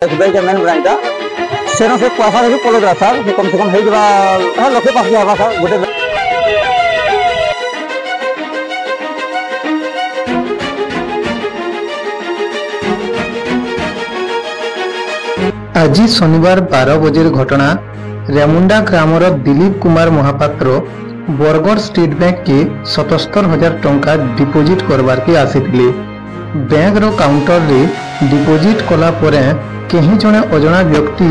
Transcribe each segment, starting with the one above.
SBI main branch से पैसा देखिए पलटा सर कम से कम हो लक्षे पास हवा सर गोटे आज शनिवार 12 बजे घटना रेमुंडा ग्रामर दिलीप कुमार महापात्र बरगढ़ स्टेट बैंक के 77,000 टंका डिपोजिट करवार के आसीथिले। बैंक रो काउंटर रे डिपोजिट कला परे केही जने अजଣା व्यक्ति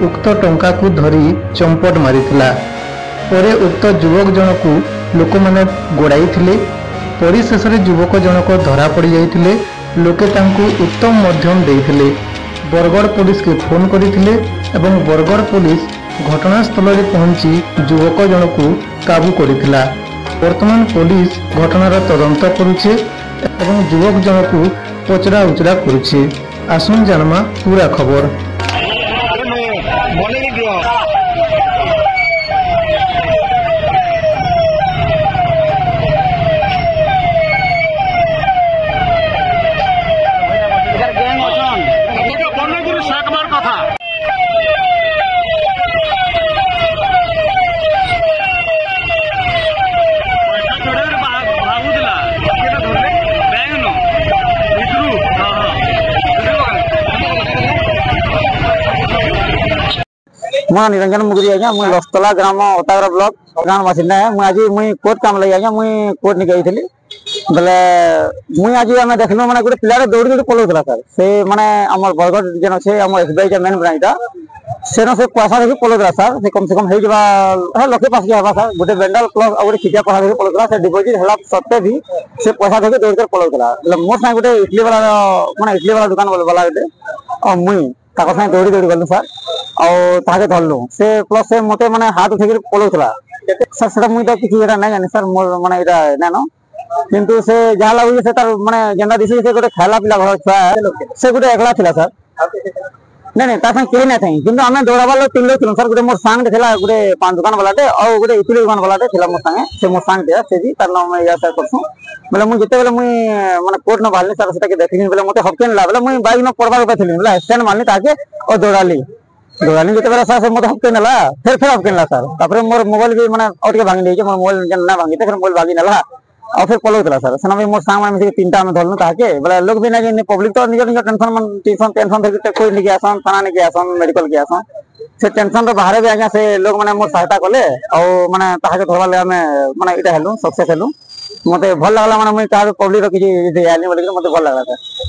उक्त टंका को धरी चंपट मारिथिला। परे उक्त युवक जनकू लोक माने गोड़ाई परिशेष युवक जनक धरा पड़ जाइथिले। लोके तांकू उत्तम मध्यम देइथिले। बरगढ़ पुलिस के फोन करथिले एवं बरगढ़ पुलिस घटनास्थल रे पहुंची युवक जनकू काबू करथिला। वर्तमान पुलिस घटनार तदंत करुछे एवं युवक जनकू पचरा उचरा करुछे। आसुन जानमा पूरा खबर। मैं निरंजन मुगरी आज्ञा मुई लस्तला ग्राम ओतागरा ब्लॉक गाँव बासिंदा है। मुझे आज मुई कोर्ट काम लगी आज्ञा मुई कोर्ट नहीं गई थी बोले मुई आज आम देखलु माने गोटे पिलारे दौड़ी दौड़ी पलाउला सर से माने हमर बरगढ़ जेन अच्छे आम एसबीआई मेन ब्रांच से पैसा देखिए पलाउला सर से कम से कम हो लक्षे पास हवा सर गोटे बेंडल प्लस और गोटे खिटिया पैसा देखिए पलाउला से डिपोजिट होला सत्ते भी से पैसा देखिए दौड़ कर पलाउला मोर साथ गोटे इडली वाला माने इडली वाला दुकान वाला गोटे और मुई ताको साथ दौड़ी दौड़ी गलु सर और ताके धरलु से प्लस से मते माने हाथ उठे पलाउला सर से मुई तो किसी एटा नहीं जानी सर मोर माने एटा नानो किंतु से जहाँ लगुचे से तार माने जेना दिसी से गोटे खाला पिला घर छुआ से गोटे एकला थिला सर नहीं नहीं तार संग केही नै थई किंतु हमें दौड़ाबा लोग 3 लोग थिलु सर गोटे मोर सांग थिला गोटे पान दुकान वालाटे और गोटे इटली दुकान वालाटे थिला मोर संगे से मोर सांग थिया से भी तार नाम या सर करसु बोले मुई जते बेले मुई माने कोर्ट न बाहरली सर सेटा के देखिन बोले मते हपकेन ला बोले मुई बाइक न पड़वा रुपे थिली बोले स्टैंड मारली ताके और दौड़ाली जते बेले सर मते हपकेन ला फिर हपकेन ला सर तापर मोर मोबाइल भी माने औटे भांगी देजे मोर मोबाइल जन ना भांगी फिर मोबाइल भागी नला और फिर पलाउला सर सेना भी मोर सांग में तीनटा में धरलु ताके बोले लोग भी नहीं पब्लिक तो निज निज टेंशन धर कोई नहीं आसन थाना नहीं आसन मेडिकल के आसन से टेंशन तो बाहर भी आज्ञा से लोग माने मोर सहायता कले और माने ताके धरवा ले हमें माने इटा हेलु सक्सेस हेलु मते भल लागला माने मुई का पब्लिक रो किछि आली बोली मते भल लागला सर।